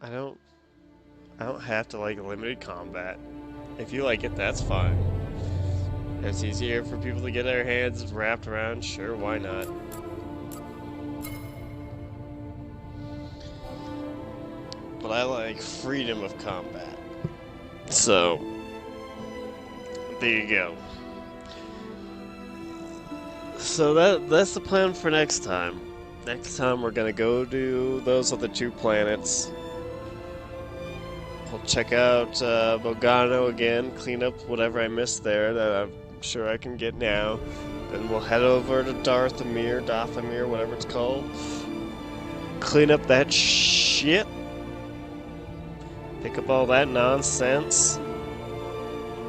I don't I don't have to like limited combat. If you like it, that's fine. If it's easier for people to get their hands wrapped around, sure, why not? But I like freedom of combat. So, there you go. So that's the plan for next time. Next time we're gonna go to those other two planets. We'll check out Bogano again, clean up whatever I missed there that I'm sure I can get now. Then we'll head over to Dothamir, whatever it's called. Clean up that shit. Pick up all that nonsense.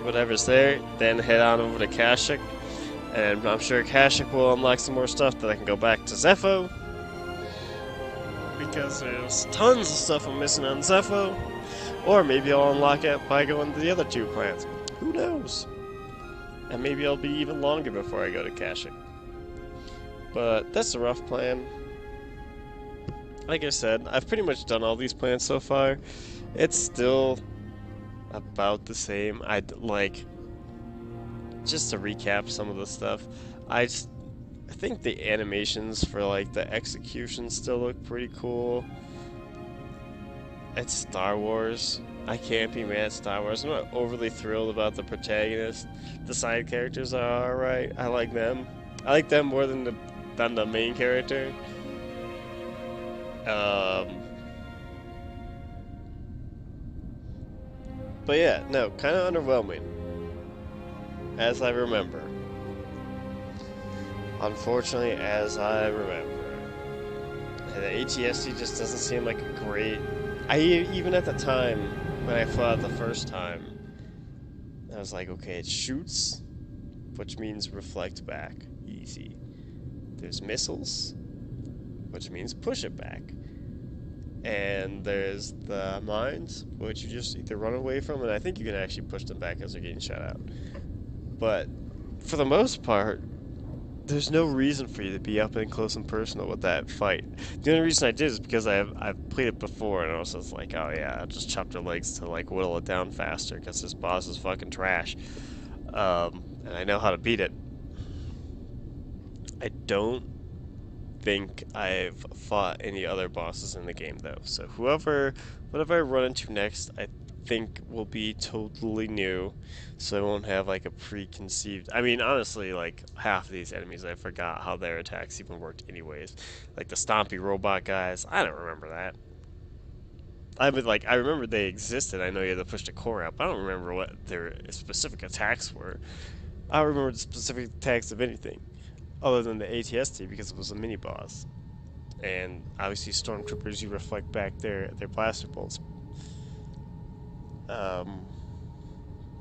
Whatever's there. Then head on over to Kashyyyk. And I'm sure Kashyyyk will unlock some more stuff that I can go back to Zepho. Because there's tons of stuff I'm missing on Zepho. Or maybe I'll unlock it by going to the other two planets. Who knows? And maybe I'll be even longer before I go to Kashyyyk. But that's a rough plan. Like I said, I've pretty much done all these plans so far. It's still about the same. I'd like, just to recap some of the stuff, I think the animations for like the execution still look pretty cool. It's Star Wars. I can't be mad at Star Wars. I'm not overly thrilled about the protagonist. The side characters are alright. I like them. I like them more than the main character. But yeah, no, kind of underwhelming, as I remember. Unfortunately, as I remember. And the ATST just doesn't seem like a great... even at the time, when I fought it the first time, I was like, okay, it shoots, which means reflect back. Easy. There's missiles, which means push it back. And there's the mines, which you just either run away from, and I think you can actually push them back as they're getting shot out. But for the most part, there's no reason for you to be up and close and personal with that fight. The only reason I did is because I've played it before, and I was just like, oh yeah, I'll just chop their legs to like whittle it down faster, because this boss is fucking trash. And I know how to beat it. I don't think I've fought any other bosses in the game though. So whatever I run into next, I think will be totally new. So I won't have like a preconceived. I mean, honestly, like half of these enemies, I forgot how their attacks even worked, anyways. Like the stompy robot guys, I don't remember that. I remember they existed. I know you had to push the core out, but I don't remember what their specific attacks were. I don't remember the specific attacks of anything other than the ATST because it was a mini boss. And obviously stormtroopers, you reflect back their blaster bolts. Um,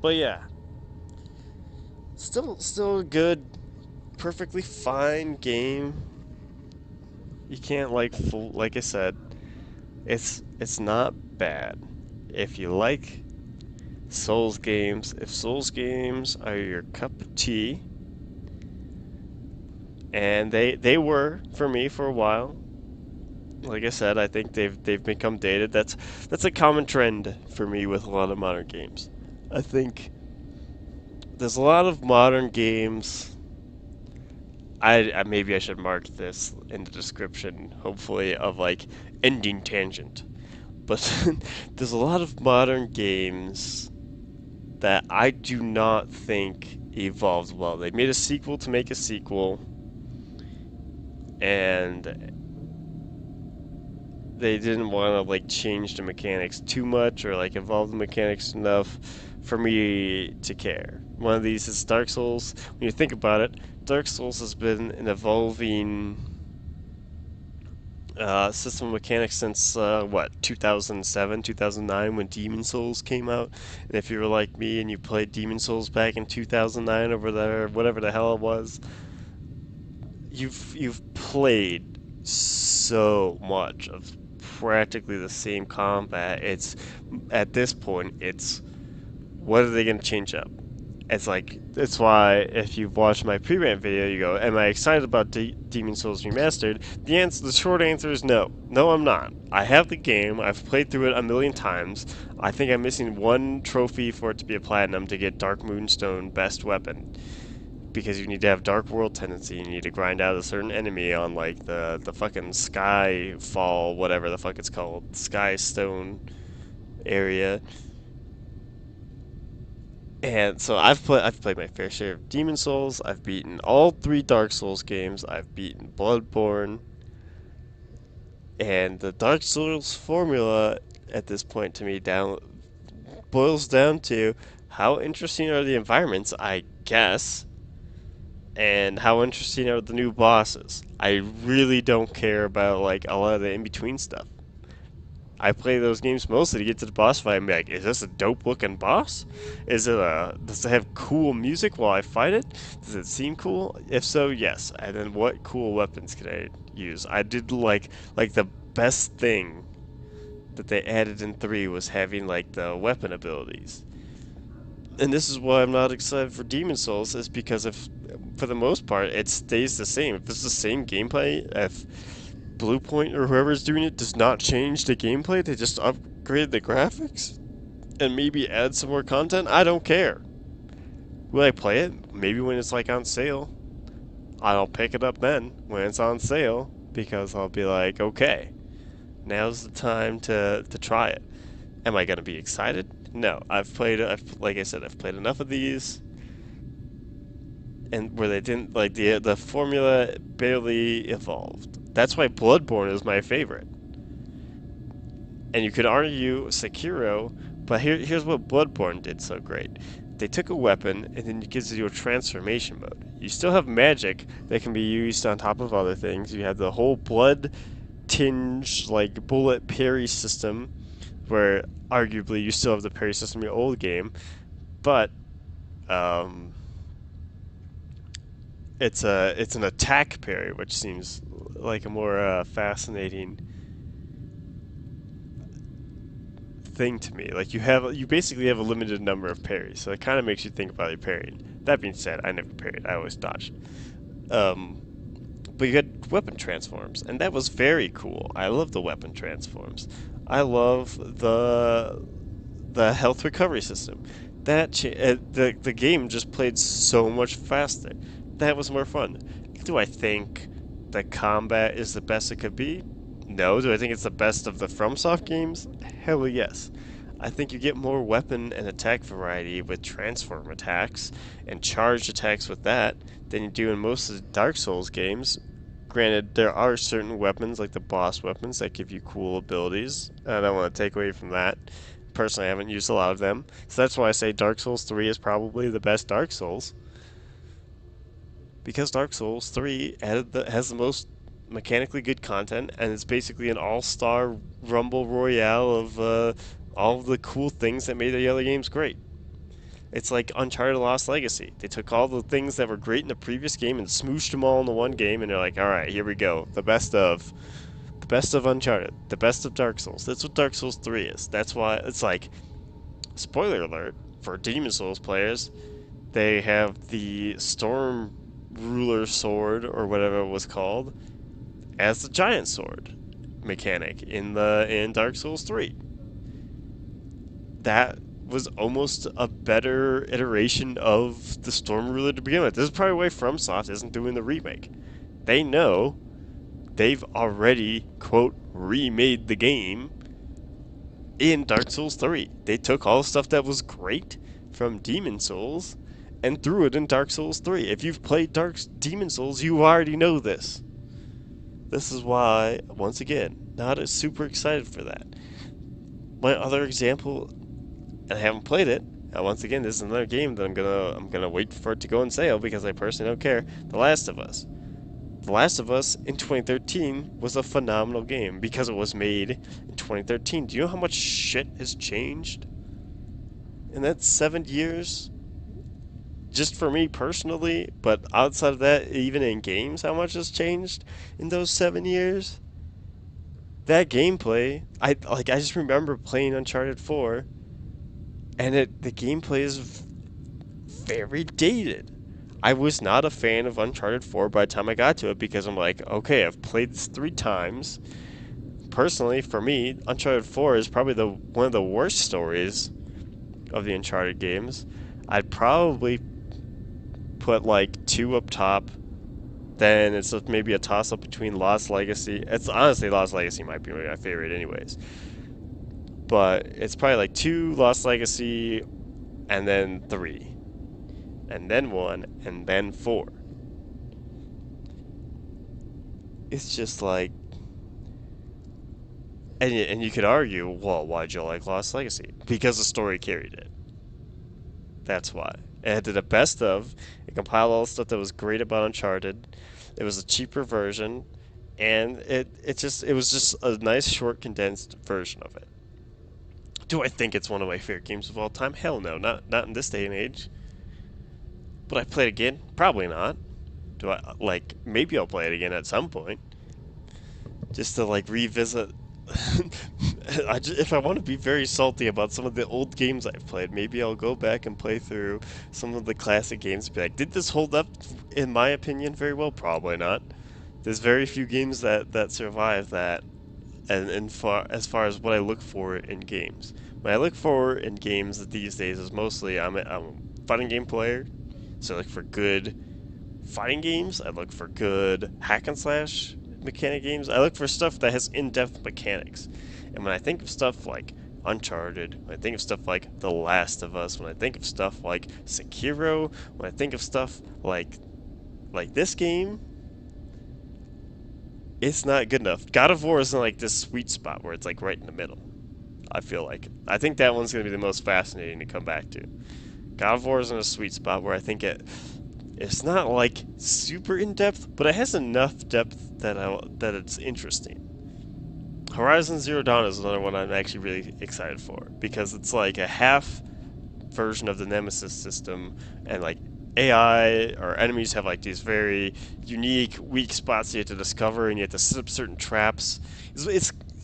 but yeah, still a good, perfectly fine game. You can't like I said, it's not bad. If you like Souls games, if Souls games are your cup of tea, and they were for me for a while. Like I said, I think they've become dated. That's a common trend for me with a lot of modern games. I think there's a lot of modern games. I maybe I should mark this in the description, hopefully, of like ending tangent. But there's a lot of modern games that I do not think evolved well. They made a sequel to make a sequel, and they didn't want to like change the mechanics too much or like evolve the mechanics enough for me to care. One of these is Dark Souls. When you think about it, Dark Souls has been an evolving system of mechanics since what, 2007, 2009, when Demon Souls came out. And if you were like me and you played Demon Souls back in 2009 over there, whatever the hell it was, you've played so much of practically the same combat. It's at this point, it's what are they going to change up? It's like it's why if you've watched my pre-rant video, you go, "Am I excited about Demon Souls Remastered?" The short answer is no. No, I'm not. I have the game. I've played through it a million times. I think I'm missing one trophy for it to be a platinum to get Dark Moonstone Best Weapon, because you need to have Dark World tendency. You need to grind out a certain enemy on like the fucking Sky Fall, whatever the fuck it's called, Sky Stone area. And so I've played my fair share of Demon Souls. I've beaten all three Dark Souls games. I've beaten Bloodborne, and the Dark Souls formula at this point to me down boils down to how interesting are the environments, I guess, and how interesting are the new bosses. I really don't care about like a lot of the in between stuff. I play those games mostly to get to the boss fight and be like, is this a dope looking boss? Does it have cool music while I fight it? Does it seem cool? If so, yes. And then what cool weapons can I use? I did like the best thing that they added in 3 was having like the weapon abilities. And this is why I'm not excited for Demon Souls, is because if for the most part it stays the same. If it's the same gameplay, if Bluepoint or whoever's doing it does not change the gameplay, they just upgrade the graphics and maybe add some more content, I don't care. Will I play it? Maybe when it's like on sale. I'll pick it up then when it's on sale because I'll be like, okay, now's the time to try it. Am I gonna be excited? No. Like I said, I've played enough of these, and where they didn't like the formula barely evolved. That's why Bloodborne is my favorite. And you could argue Sekiro, but here's what Bloodborne did so great. They took a weapon and then it gives you a transformation mode. You still have magic that can be used on top of other things. You have the whole blood tinge, like bullet parry system, where arguably you still have the parry system in your old game, but um, it's an attack parry, which seems like a more fascinating thing to me. Like you basically have a limited number of parries, so it kind of makes you think about your parrying. That being said, I never parried. I always dodged. Um, but you had weapon transforms, and that was very cool. I love the weapon transforms. I love the health recovery system. The game just played so much faster. That was more fun. Do I think the combat is the best it could be? No. Do I think it's the best of the FromSoft games? Hell yes. I think you get more weapon and attack variety with transform attacks and charged attacks with that than you do in most of the Dark Souls games. Granted, there are certain weapons, like the boss weapons, that give you cool abilities. I don't want to take away from that. Personally, I haven't used a lot of them. So that's why I say Dark Souls 3 is probably the best Dark Souls. Because Dark Souls 3 has the most mechanically good content, and it's basically an all-star Rumble Royale of all of the cool things that made the other games great. It's like Uncharted Lost Legacy. They took all the things that were great in the previous game and smooshed them all into one game, and they're like, all right, here we go. The best of Uncharted, the best of Dark Souls. That's what Dark Souls 3 is. That's why it's like, spoiler alert, for Demon Souls players, they have the Storm Ruler Sword, or whatever it was called, as the giant sword mechanic in Dark Souls 3. That was almost a better iteration of the Storm Ruler to begin with. This is probably why FromSoft isn't doing the remake. They know they've already, quote, remade the game in Dark Souls 3. They took all the stuff that was great from Demon Souls and threw it in Dark Souls 3. If you've played Demon Souls, you already know this. This is why, once again, not as super excited for that. My other example, and I haven't played it. Once again, this is another game that I'm gonna wait for it to go on sale because I personally don't care. The Last of Us. The Last of Us in 2013 was a phenomenal game because it was made in 2013. Do you know how much shit has changed in that 7 years? Just for me personally, but outside of that, even in games, how much has changed in those 7 years? That gameplay, I just remember playing Uncharted 4, and the gameplay is very dated. I was not a fan of Uncharted 4 by the time I got to it because I'm like, okay, I've played this 3 times. Personally, for me, Uncharted 4 is probably the one of the worst stories of the Uncharted games. I'd probably put like 2 up top. Then it's maybe a toss up between Lost Legacy. It's honestly Lost Legacy might be my favorite, anyways. But it's probably like 2 Lost Legacy, and then 3, and then 1, and then 4. It's just like, and you could argue, well, why'd you like Lost Legacy? Because the story carried it. That's why. It did a best of. It compiled all the stuff that was great about Uncharted. It was a cheaper version, and it was just a nice, short, condensed version of it. Do I think it's one of my favorite games of all time? Hell no, not in this day and age. But I play it again? Probably not. Do I like? Maybe I'll play it again at some point, just to like revisit. If I want to be very salty about some of the old games I've played, maybe I'll go back and play through some of the classic games and be like, did this hold up, in my opinion, very well? Probably not. There's very few games that survive that, and as far as what I look for in games. What I look for in games these days is mostly I'm a fighting game player, so I look for good fighting games. I look for good hack and slash mechanic games. I look for stuff that has in-depth mechanics. And when I think of stuff like Uncharted, when I think of stuff like The Last of Us, when I think of stuff like Sekiro, when I think of stuff like this game, it's not good enough. God of War is in like this sweet spot where it's like right in the middle. I feel like I think that one's going to be the most fascinating to come back to. God of War is in a sweet spot where I think it's not like super in depth, but it has enough depth that it's interesting. Horizon Zero Dawn is another one I'm actually really excited for because it's like a half version of the Nemesis system, and like AI or enemies have like these very unique weak spots you have to discover, and you have to set up certain traps.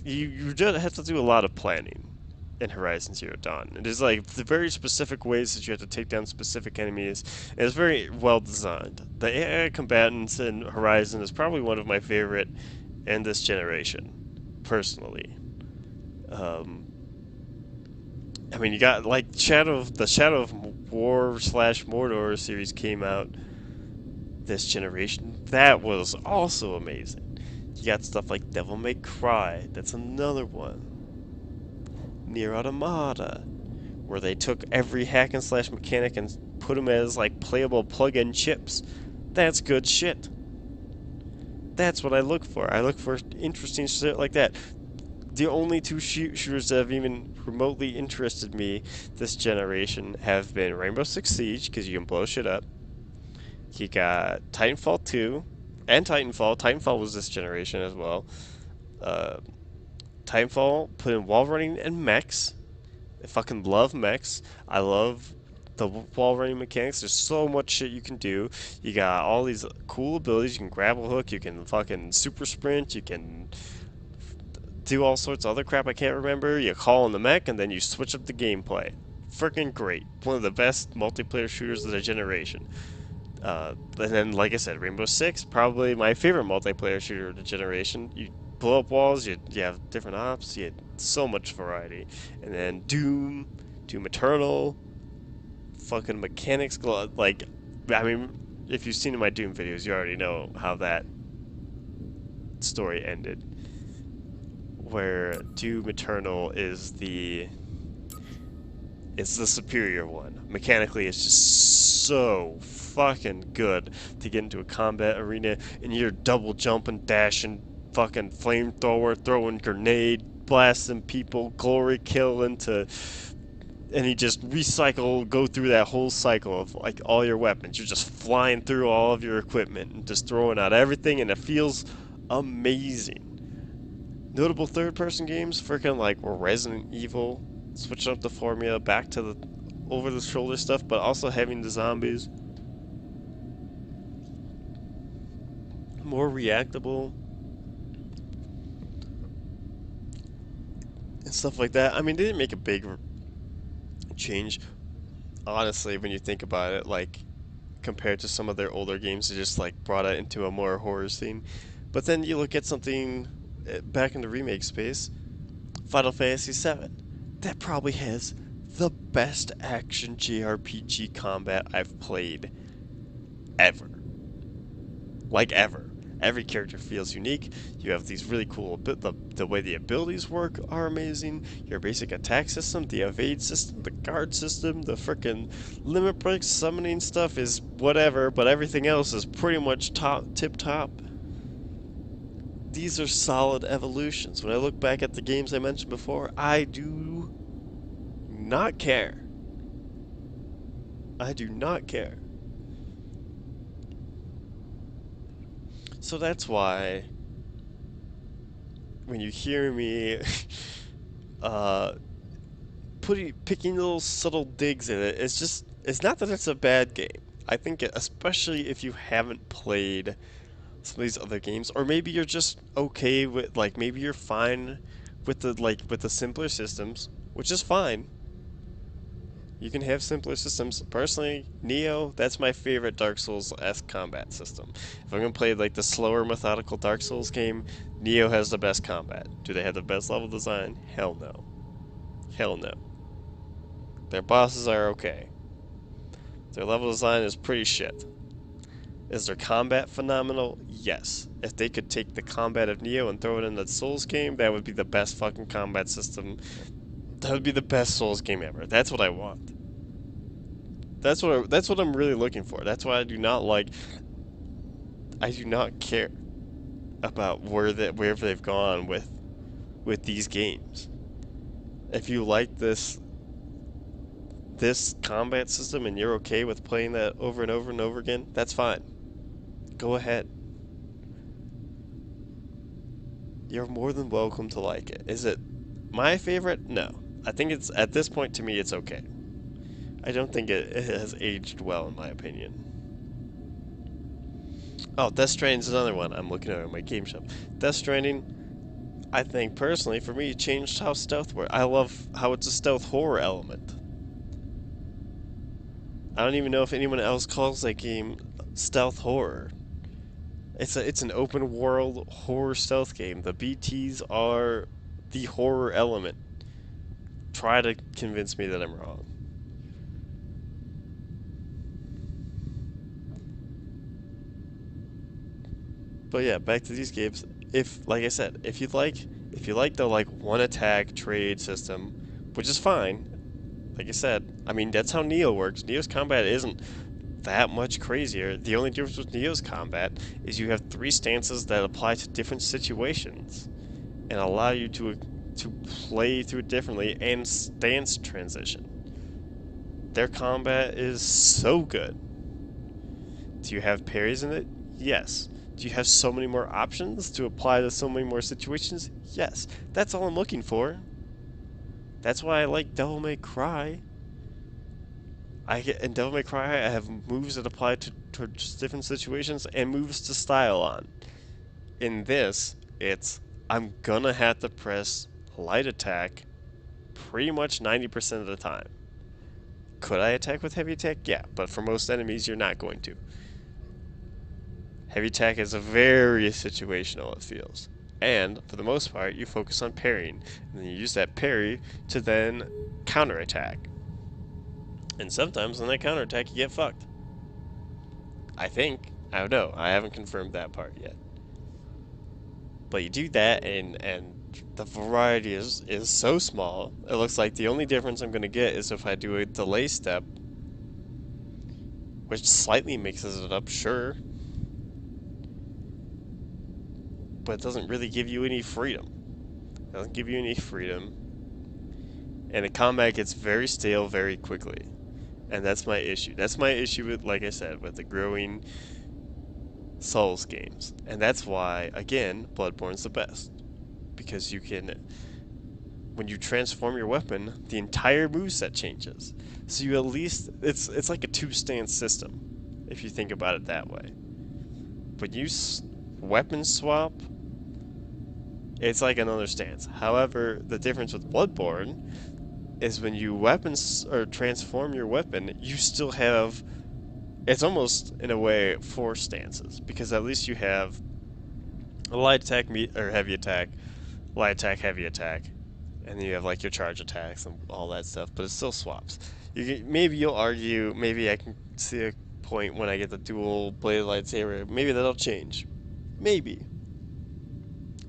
You just have to do a lot of planning in Horizon Zero Dawn. It is like the very specific ways that you have to take down specific enemies. And it's very well designed. The AI combatants in Horizon is probably one of my favorite in this generation, personally. Um, I mean, you got like the Shadow of War slash Mordor series came out this generation. That was also amazing. You got stuff like Devil May Cry. That's another one. Nier Automata, where they took every hack and slash mechanic and put them as like playable plug-in chips. That's good shit. That's what I look for. I look for interesting shit like that. The only 2 shooters that have even remotely interested me this generation have been Rainbow Six Siege, because you can blow shit up. You got Titanfall 2, and Titanfall. Titanfall was this generation as well. Uh, Titanfall put in wall running and mechs. I fucking love mechs. I love the wall running mechanics. There's so much shit you can do. You got all these cool abilities. You can grapple hook. You can fucking super sprint. You can do all sorts of other crap I can't remember. You call in the mech and then you switch up the gameplay. Freaking great. One of the best multiplayer shooters of the generation. And then, like I said, Rainbow Six, probably my favorite multiplayer shooter of the generation. You blow up walls, you have different ops, you had so much variety. And then Doom, Doom Eternal, fucking mechanics, like, I mean, if you've seen my Doom videos, you already know how that story ended. Where Doom Eternal is it's the superior one. Mechanically, it's just so fucking good to get into a combat arena and you're double jumping, dashing, fucking flamethrower, throwing grenade, blasting people, glory kill into, and you just go through that whole cycle of like all your weapons. You're just flying through all of your equipment and just throwing out everything, and it feels amazing. Notable third-person games, freaking like Resident Evil, switching up the formula back to the over-the-shoulder stuff, but also having the zombies more reactable and stuff like that. I mean, they didn't make a big change. honestly, when you think about it, like compared to some of their older games, they just like brought it into a more horror scene. But then you look at something back in the remake space, Final Fantasy VII. That probably has the best action JRPG combat I've played ever. Like ever. Every character feels unique. You have these really cool the way the abilities work are amazing. Your basic attack system, the evade system, the guard system, the frickin' limit break summoning stuff is whatever, but everything else is pretty much tip top. These are solid evolutions. When I look back at the games I mentioned before, I do not care. I do not care. So that's why when you hear me uh, picking little subtle digs in it, it's not that it's a bad game. I think especially if you haven't played some of these other games, or maybe you're just okay with like maybe you're fine with the simpler systems, which is fine. You can have simpler systems. Personally, Neo, that's my favorite Dark Souls-esque combat system. If I'm gonna play like the slower, methodical Dark Souls game, Neo has the best combat. Do they have the best level design? Hell no. Hell no. Their bosses are okay. Their level design is pretty shit. Is their combat phenomenal? Yes. If they could take the combat of Neo and throw it in the Souls game, that would be the best fucking combat system. That would be the best Souls game ever. That's what I want. That's what I'm really looking for. That's why I do not care about wherever they've gone with these games. If you like this combat system and you're okay with playing that over and over and over again, that's fine. Go ahead. You're more than welcome to like it. Is it my favorite? No. I think it's at this point to me it's okay. I don't think it has aged well in my opinion. Oh, Death Stranding is another one I'm looking at in my game shop. Death Stranding, I think personally for me it changed how stealth works. I love how it's a stealth horror element. I don't even know if anyone else calls that game stealth horror. It's an open world horror stealth game. The BTs are the horror element. Try to convince me that I'm wrong. But yeah, back to these games. If like I said, if you like the like one attack trade system, which is fine. Like I said, I mean that's how Neo works. Neo's combat isn't that much crazier. The only difference with Neo's combat is you have three stances that apply to different situations and allow you to play through it differently and stance transition. Their combat is so good. Do you have parries in it? Yes. Do you have so many more options to apply to so many more situations? Yes. That's all I'm looking for. That's why I like Devil May Cry. In Devil May Cry, I have moves that apply to just different situations and moves to style on. In this, it's I'm gonna have to press light attack pretty much 90% of the time. Could I attack with heavy attack? Yeah, but for most enemies, you're not going to. Heavy attack is very situational, it feels. And, for the most part, you focus on parrying, and then you use that parry to then counterattack. And sometimes on that counterattack, you get fucked. I think. I don't know. I haven't confirmed that part yet. But you do that, and the variety is so small. It looks like the only difference I'm going to get is if I do a delay step, which slightly mixes it up, sure. But it doesn't really give you any freedom. It doesn't give you any freedom. And the combat gets very stale very quickly. And that's my issue. That's my issue with, like I said, with the growing Souls games. And that's why, again, Bloodborne's the best. Because you can, when you transform your weapon, the entire moveset changes. So you at least, it's like a two-stance system, if you think about it that way. But you weapon swap, it's like another stance. However, the difference with Bloodborne is when you weapons or transform your weapon, you still have, it's almost in a way four stances because at least you have a light attack, or heavy attack, light attack, heavy attack, and then you have like your charge attacks and all that stuff. But it still swaps. Maybe you'll argue. Maybe I can see a point when I get the dual bladed lightsaber. Maybe that'll change. Maybe.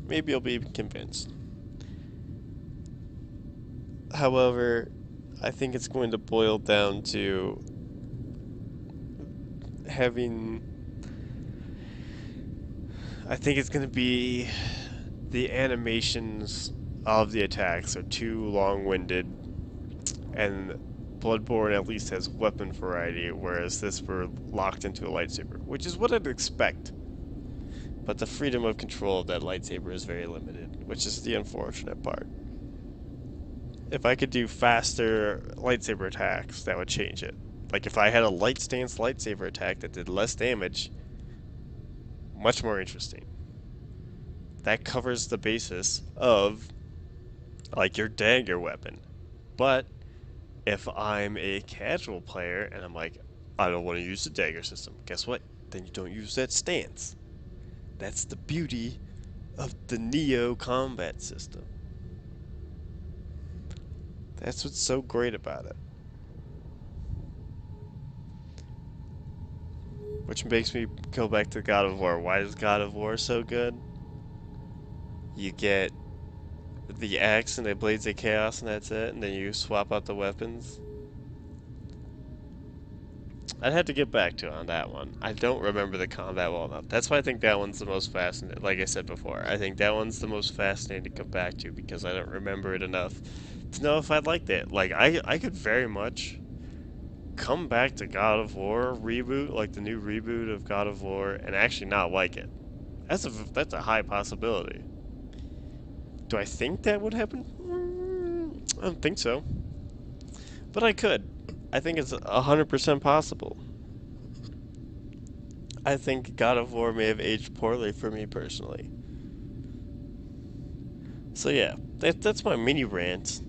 Maybe you'll be convinced. However, I think it's going to boil down to having. I think it's going to be the animations of the attacks are too long-winded, and Bloodborne at least has weapon variety, whereas this we're locked into a lightsaber, which is what I'd expect. But the freedom of control of that lightsaber is very limited, which is the unfortunate part. If I could do faster lightsaber attacks, that would change it. Like if I had a light stance lightsaber attack that did less damage, much more interesting. That covers the basis of like your dagger weapon. But if I'm a casual player and I'm like, I don't want to use the dagger system, guess what? Then you don't use that stance. That's the beauty of the Neo combat system. That's what's so great about it. Which makes me go back to God of War. Why is God of War so good? You get the axe and the blades of chaos and that's it, and then you swap out the weapons. I'd have to get back to on that one. I don't remember the combat well enough. That's why I think that one's the most fascinating. Like I said before, I think that one's the most fascinating to come back to because I don't remember it enough to know if I'd liked it. Like I could very much come back to God of War reboot, like the new reboot of God of War, and actually not like it. That's a high possibility. Do I think that would happen? I don't think so. But I could. I think it's 100% possible. I think God of War may have aged poorly for me personally. So yeah, that's my mini rant.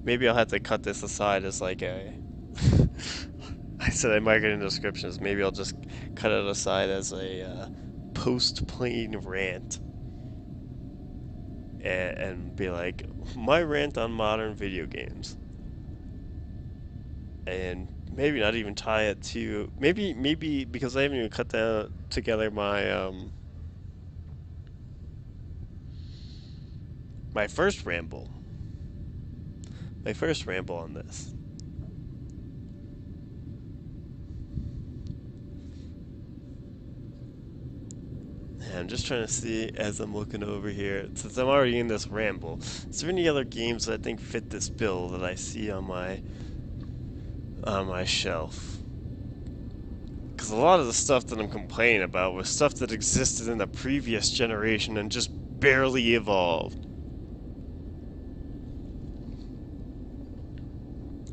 Maybe I'll have to cut this aside as like a... I said I might get in descriptions. Maybe I'll just cut it aside as a post-plane rant. And be like, my rant on modern video games. And maybe not even tie it to... Maybe because I haven't even cut together my... my first ramble. My first ramble on this. And I'm just trying to see as I'm looking over here, since I'm already in this ramble, is there any other games that I think fit this bill that I see on my shelf? Because a lot of the stuff that I'm complaining about was stuff that existed in the previous generation and just barely evolved.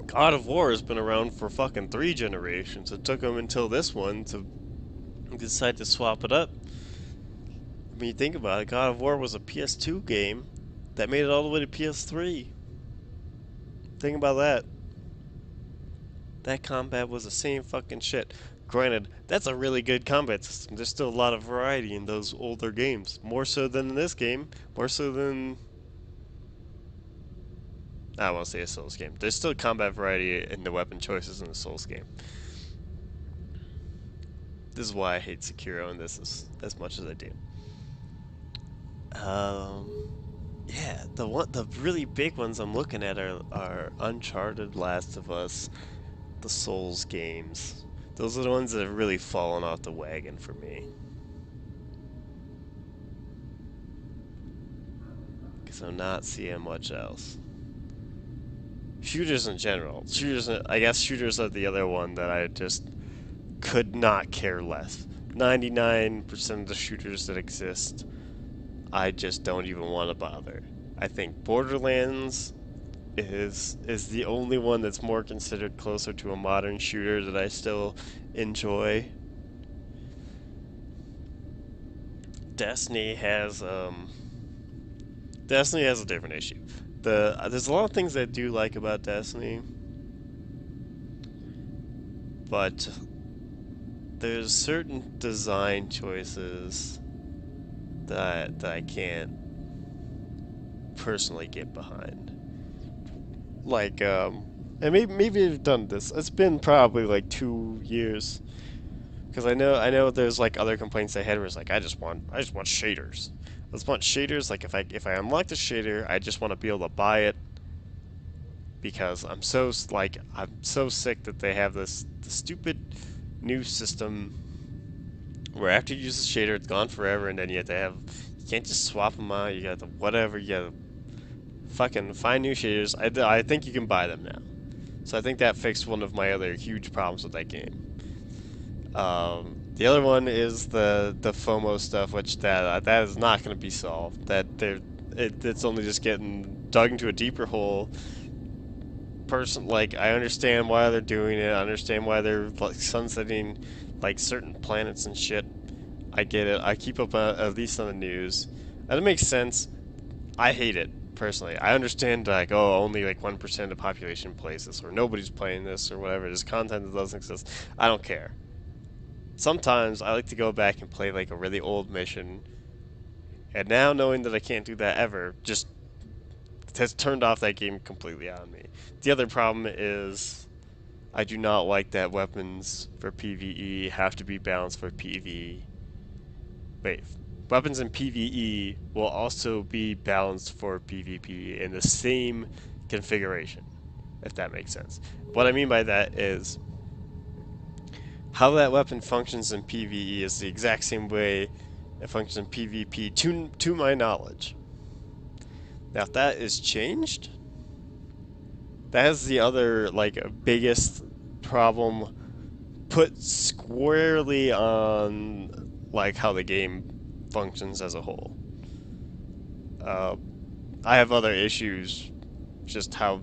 God of War has been around for fucking 3 generations. It took them until this one to decide to swap it up. When you think about it, God of War was a PS2 game that made it all the way to PS3. Think about that. That combat was the same fucking shit. Granted, that's a really good combat system. There's still a lot of variety in those older games. More so than in this game. More so than... I won't say a Souls game. There's still combat variety in the weapon choices in the Souls game. This is why I hate Sekiro and this as much as I do. Yeah, the really big ones I'm looking at are Uncharted, Last of Us, the Souls games. Those are the ones that have really fallen off the wagon for me. Because I'm not seeing much else. Shooters in general. I guess shooters are the other one that I just could not care less. 99% of the shooters that exist, I just don't even want to bother. I think Borderlands is the only one that's more considered closer to a modern shooter that I still enjoy. Destiny has a different issue. there's a lot of things I do like about Destiny, but there's certain design choices that I can't personally get behind. Like, and maybe I've done this. It's been probably like 2 years because I know there's like other complaints I had where it's like I just want shaders. I just want shaders. Like if I unlock the shader, I just want to be able to buy it because I'm so sick that they have the stupid new system where after you use the shader, it's gone forever, and then you have to you can't just swap them out. You got to whatever. You got to fucking find new shaders. I think you can buy them now. So I think that fixed one of my other huge problems with that game. The other one is the FOMO stuff, which that is not going to be solved. It's only just getting dug into a deeper hole. Like I understand why they're doing it. I understand why they're like sunsetting like certain planets and shit. I get it. I keep up at least on the news, and it makes sense. I hate it personally. I understand like only like 1% of the population plays this, or nobody's playing this, or whatever. There's content that doesn't exist. I don't care. Sometimes I like to go back and play like a really old mission, and now knowing that I can't do that ever just has turned off that game completely on me. The other problem is I do not like that weapons for PvE have to be balanced for PvE. Wait, weapons in PvE will also be balanced for PvP in the same configuration, if that makes sense. What I mean by that is how that weapon functions in PvE is the exact same way it functions in PvP to my knowledge. Now if that is changed, that is the other like biggest problem put squarely on like how the game functions as a whole. Uh, I have other issues, just how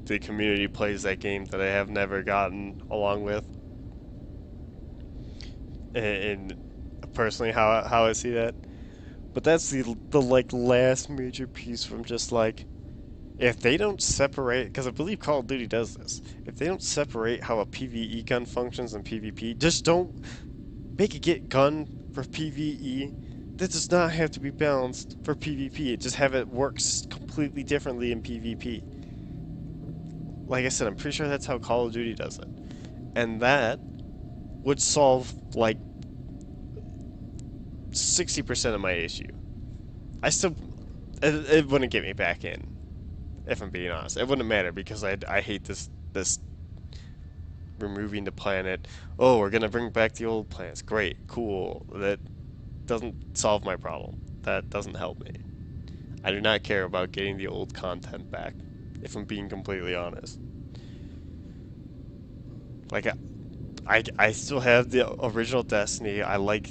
the community plays that game that I have never gotten along with, and personally how I see that. But that's the like last major piece from just like if they don't separate, because I believe Call of Duty does this. If they don't separate how a PvE gun functions and PvP, just don't make a get gun for PvE that does not have to be balanced for PvP. Just have it works completely differently in PvP. Like I said, I'm pretty sure that's how Call of Duty does it. And that would solve like 60% of my issue. I still, it wouldn't get me back in, if I'm being honest. It wouldn't matter because I hate this removing the planet. Oh, we're gonna bring back the old planets. Great, cool. That doesn't solve my problem. That doesn't help me. I do not care about getting the old content back, if I'm being completely honest. Like I still have the original Destiny. I like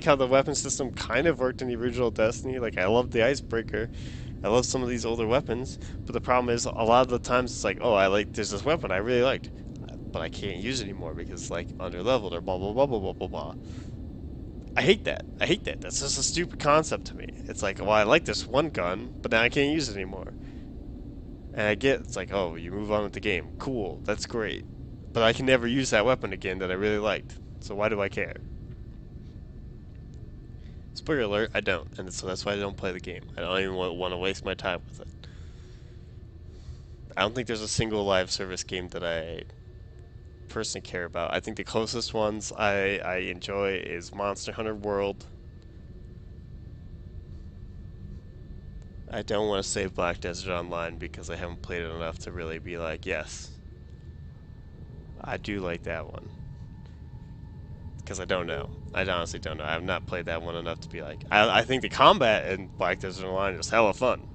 how the weapon system kind of worked in the original Destiny. Like I love the icebreaker. I love some of these older weapons, but the problem is a lot of the times it's like, oh, there's this weapon I really liked, but I can't use it anymore because it's like under leveled or blah blah blah blah blah blah blah. I hate that. I hate that. That's just a stupid concept to me. It's like, well, I like this one gun, but now I can't use it anymore. And I get it's like, oh, you move on with the game. Cool, that's great. But I can never use that weapon again that I really liked. So why do I care? Spoiler alert, I don't. And so that's why I don't play the game. I don't even want to waste my time with it. I don't think there's a single live service game that I personally care about. I think the closest ones I enjoy is Monster Hunter World. I don't want to say Black Desert Online because I haven't played it enough to really be like, yes, I do like that one. Because I don't know. I honestly don't know. I have not played that one enough to be like. I think the combat in Black Desert Online is hella fun.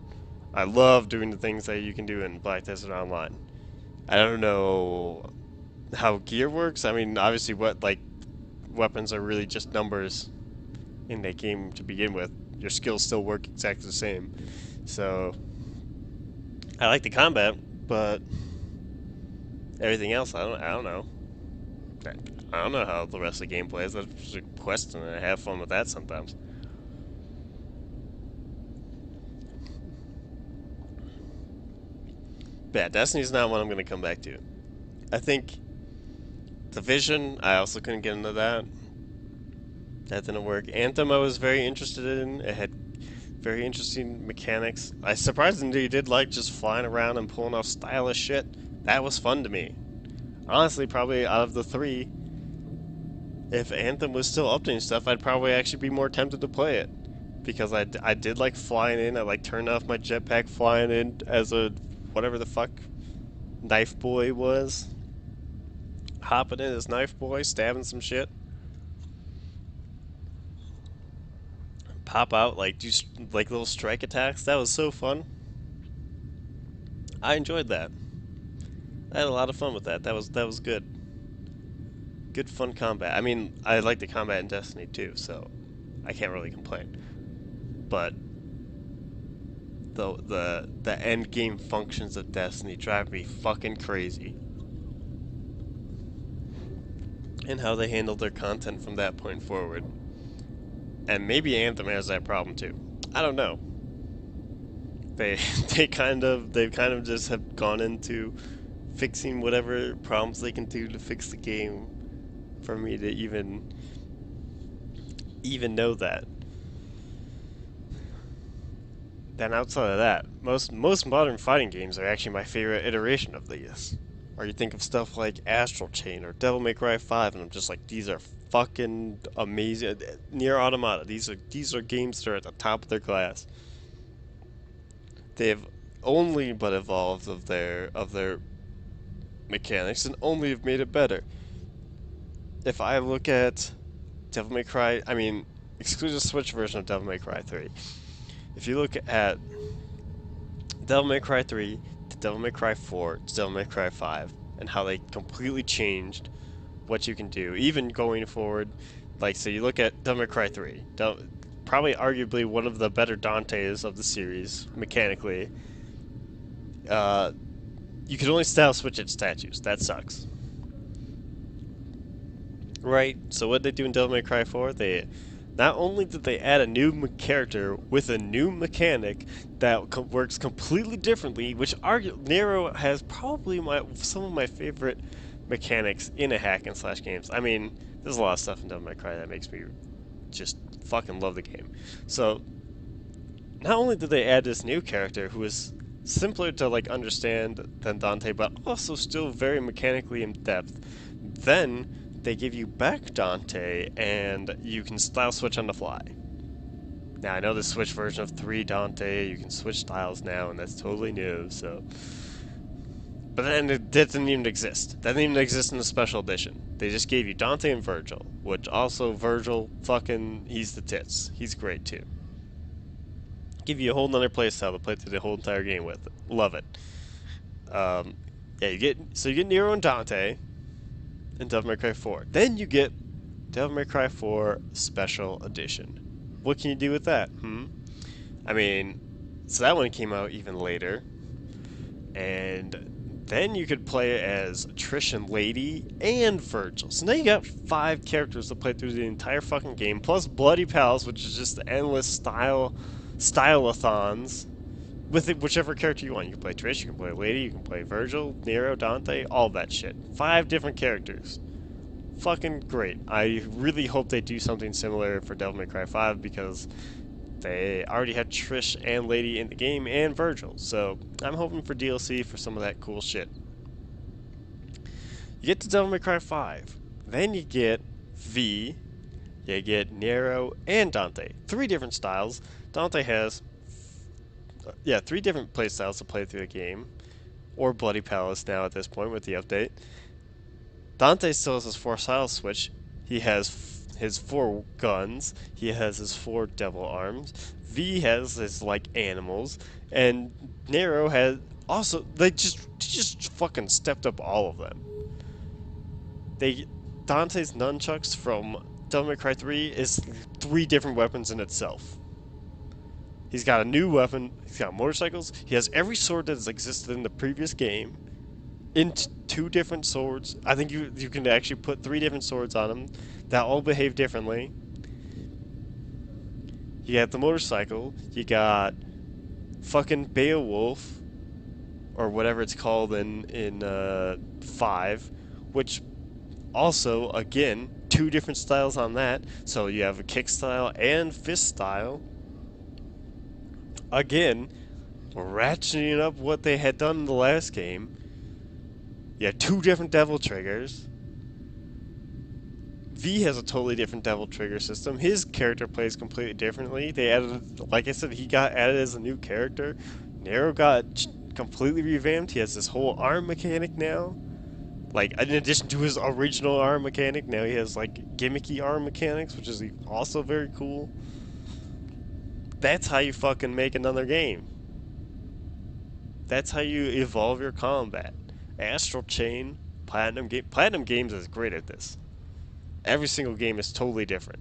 I love doing the things that you can do in Black Desert Online. I don't know how gear works. I mean, obviously, weapons are really just numbers in that game to begin with. Your skills still work exactly the same. So I like the combat, but everything else, I don't know. I don't know how the rest of the game plays. That's just a question, and I have fun with that sometimes. Yeah, Destiny's not one I'm gonna come back to. I think Division, I also couldn't get into that. That didn't work. Anthem, I was very interested in. It had very interesting mechanics. I surprisingly did like just flying around and pulling off stylish shit. That was fun to me. Honestly, probably out of the three, if Anthem was still updating stuff, I'd probably actually be more tempted to play it. Because I did like flying in. I like turned off my jetpack flying in as a whatever the fuck knife boy was. Hopping in as knife boy, stabbing some shit. Pop out, like do like little strike attacks. That was so fun. I enjoyed that. I had a lot of fun with that. That was good. Good fun combat. I mean, I like the combat in Destiny too, so I can't really complain. But the end game functions of Destiny drive me fucking crazy. And how they handled their content from that point forward. And maybe Anthem has that problem too. I don't know. They they've kind of just have gone into fixing whatever problems they can do to fix the game for me to even know that. Then outside of that, most modern fighting games are actually my favorite iteration of these. Or you think of stuff like Astral Chain or Devil May Cry 5, and I'm just like, these are fucking amazing. Near Automata, these are games that are at the top of their class. They've only but evolved of their mechanics and only have made it better. If I look at Devil May Cry, I mean, exclusive Switch version of Devil May Cry 3. If you look at Devil May Cry 3 to Devil May Cry 4 to Devil May Cry 5, and how they completely changed what you can do, even going forward. Like, so you look at Devil May Cry 3, probably arguably one of the better Dantes of the series, mechanically. You can only style switch its statues. That sucks. Right, so what did they do in Devil May Cry 4? They not only did they add a new character with a new mechanic that works completely differently, which Nero has probably some of my favorite mechanics in a hack and slash games. I mean, there's a lot of stuff in Devil May Cry that makes me just fucking love the game. So not only did they add this new character who is simpler to like understand than Dante, but also still very mechanically in depth, then they give you back Dante, and you can style switch on the fly. Now, I know the Switch version of 3 Dante, you can switch styles now, and that's totally new, so... But then it didn't even exist. That didn't even exist in the special edition. They just gave you Dante and Virgil, which also, Virgil, fucking, he's the tits. He's great, too. Give you a whole nother playstyle to play through the whole entire game with. Love it. Yeah, you get Nero and Dante, in Devil May Cry 4. Then you get Devil May Cry 4 Special Edition. What can you do with that? I mean, so that one came out even later. And then you could play as Trish and Lady and Virgil. So now you got 5 characters to play through the entire fucking game, plus Bloody Pals, which is just endless style-a-thons. With whichever character you want. You can play Trish, you can play Lady, you can play Virgil, Nero, Dante, all that shit. 5 different characters. Fucking great. I really hope they do something similar for Devil May Cry 5 because they already had Trish and Lady in the game and Virgil. So I'm hoping for DLC for some of that cool shit. You get to Devil May Cry 5. Then you get V. You get Nero and Dante. 3 different styles. Dante has 3 different playstyles to play through the game. Or Bloody Palace now at this point with the update. Dante still has his 4 style switch. He has his 4 guns. He has his 4 devil arms. V has his, like, animals. And Nero has also... They just fucking stepped up all of them. Dante's nunchucks from Devil May Cry 3 is 3 different weapons in itself. He's got a new weapon, he's got motorcycles, he has every sword that has existed in the previous game in 2 different swords. I think you can actually put 3 different swords on him that all behave differently. You got the motorcycle, you got fucking Beowulf, or whatever it's called in 5, which also again two different styles on that. So you have a kick style and fist style. Again, ratcheting up what they had done in the last game. You have two different devil triggers. V has a totally different devil trigger system. His character plays completely differently. They added, like I said, he got added as a new character. Nero got completely revamped. He has this whole arm mechanic now. Like, in addition to his original arm mechanic, now he has, like, gimmicky arm mechanics, which is also very cool. That's how you fucking make another game. That's how you evolve your combat. Astral Chain, Platinum Games is great at this. Every single game is totally different.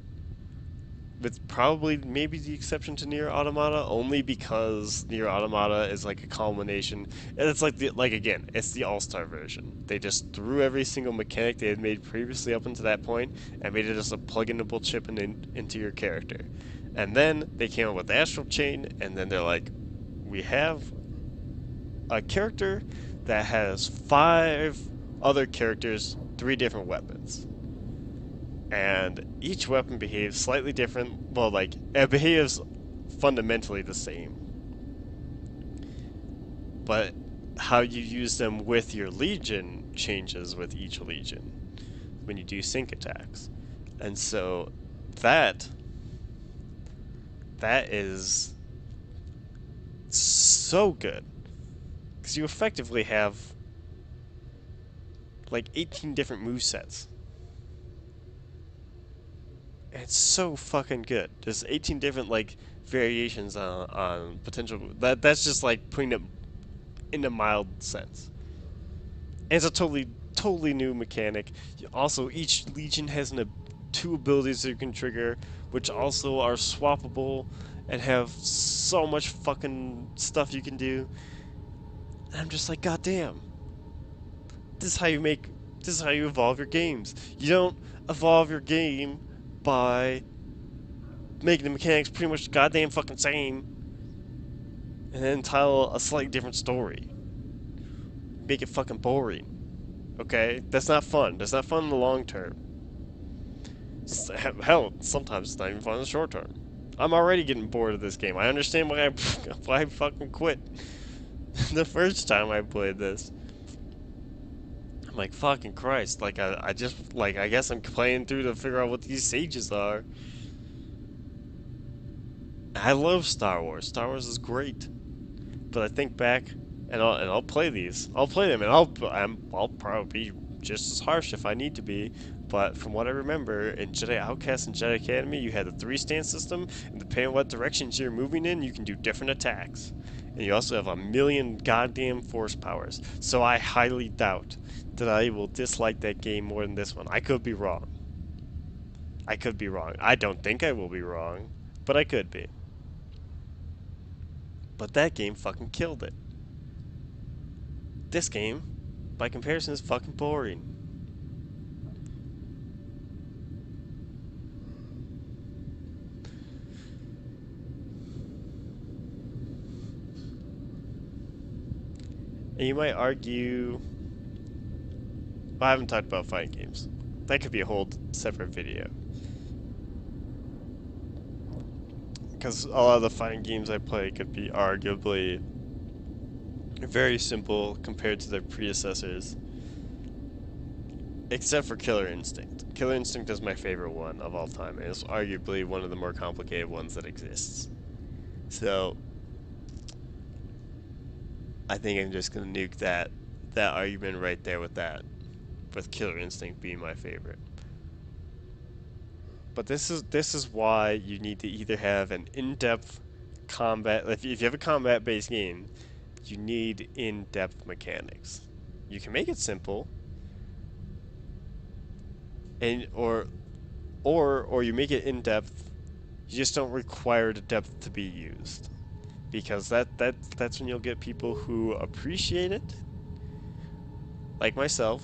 With probably maybe the exception to Nier Automata, only because Nier Automata is like a culmination. And it's like again, it's the all-star version. They just threw every single mechanic they had made previously up until that point and made it just a plug-inable chip into your character. And then they came up with Astral Chain, and then they're like, we have a character that has 5 other characters, 3 different weapons. And each weapon behaves slightly different. Well, like, it behaves fundamentally the same. But how you use them with your Legion changes with each Legion when you do sync attacks. And so that is so good. Because you effectively have like 18 different movesets. It's so fucking good. There's 18 different like variations on potential. That's just like putting it in a mild sense. And it's a totally new mechanic. Also, each Legion has 2 abilities that you can trigger, which also are swappable and have so much fucking stuff you can do. And I'm just like, goddamn. This is how you make. This is how you evolve your games. You don't evolve your game by making the mechanics pretty much goddamn fucking same and then tell a slightly different story. Make it fucking boring. Okay? That's not fun. That's not fun in the long term. Hell, sometimes it's not even fun in the short term. I'm already getting bored of this game. I understand why I fucking quit the first time I played this. I'm like, fucking Christ. Like, I just, like, I guess I'm playing through to figure out what these sages are. I love Star Wars. Star Wars is great. But I think back, and I'll play these. I'll play them, and I'll probably be just as harsh if I need to be. But from what I remember, in Jedi Outcast and Jedi Academy, you had the 3-stance system, and depending on what directions you're moving in, you can do different attacks. And you also have a million goddamn force powers. So I highly doubt that I will dislike that game more than this one. I could be wrong. I could be wrong. I don't think I will be wrong, but I could be. But that game fucking killed it. This game, by comparison, is fucking boring. And you might argue... Well, I haven't talked about fighting games. That could be a whole separate video. Because a lot of the fighting games I play could be arguably very simple compared to their predecessors. Except for Killer Instinct. Killer Instinct is my favorite one of all time, and it's arguably one of the more complicated ones that exists. So, I think I'm just gonna nuke that argument right there with that. With Killer Instinct being my favorite. But this is why you need to either have an in-depth combat. If you have a combat-based game, you need in-depth mechanics. You can make it simple, and or you make it in-depth. You just don't require the depth to be used, because that's when you'll get people who appreciate it, like myself.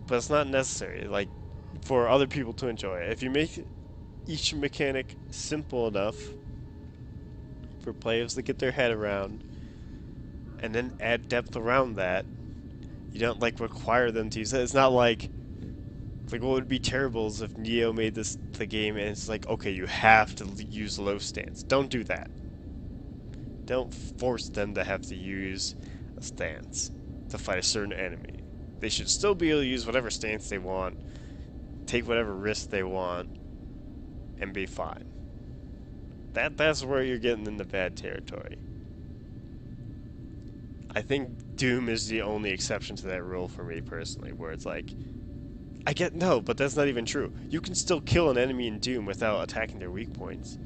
But it's not necessary. Like, for other people to enjoy it. If you make each mechanic simple enough for players to get their head around, and then add depth around that. You don't like require them to use it. It's not like what would be terrible is if Neo made this the game and it's like, okay, you have to use low stance. Don't do that. Don't force them to have to use a stance to fight a certain enemy. They should still be able to use whatever stance they want, take whatever risk they want, and be fine. That's where you're getting into bad territory. I think Doom is the only exception to that rule for me personally, where it's like, I get no, but that's not even true. You can still kill an enemy in Doom without attacking their weak points.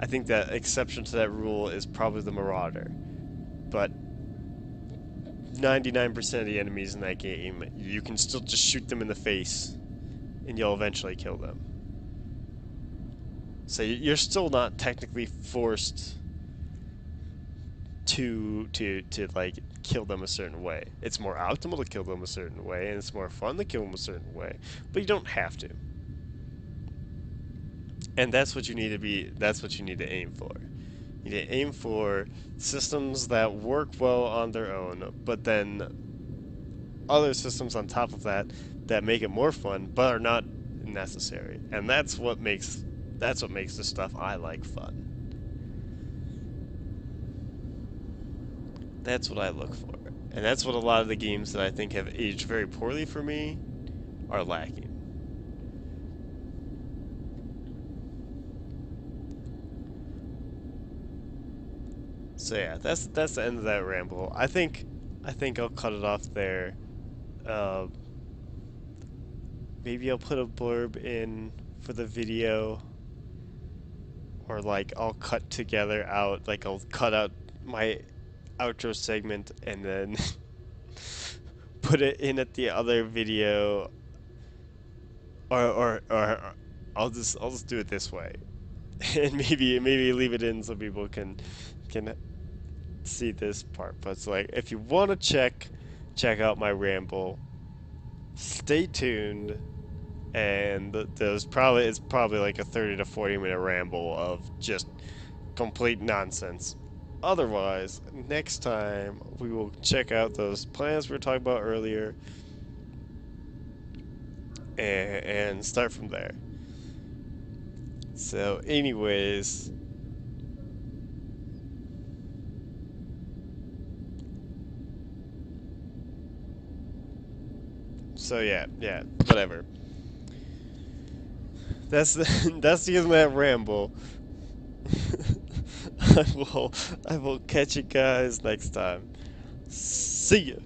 I think that exception to that rule is probably the Marauder. But 99% of the enemies in that game, you can still just shoot them in the face and you'll eventually kill them. So you're still not technically forced to like kill them a certain way. It's more optimal to kill them a certain way, and it's more fun to kill them a certain way, but you don't have to. And that's what you need to be. That's what you need to aim for. You need to aim for systems that work well on their own, but then other systems on top of that that make it more fun, but are not necessary. And that's what makes the stuff I like fun. That's what I look for. And that's what a lot of the games that I think have aged very poorly for me are lacking. So yeah, that's the end of that ramble. I think I'll cut it off there. Uh, Maybe I'll put a blurb in for the video, or like I'll cut together out, like I'll cut out my outro segment and then put it in at the other video, or I'll just do it this way, and maybe leave it in so people can see this part. But it's like, if you want to check out my ramble, stay tuned, and it's probably like a 30 to 40 minute ramble of just complete nonsense. Otherwise, next time we will check out those plans we were talking about earlier and start from there. So anyways, so yeah, whatever. That's that's the end of that ramble. I will catch you guys next time. See ya.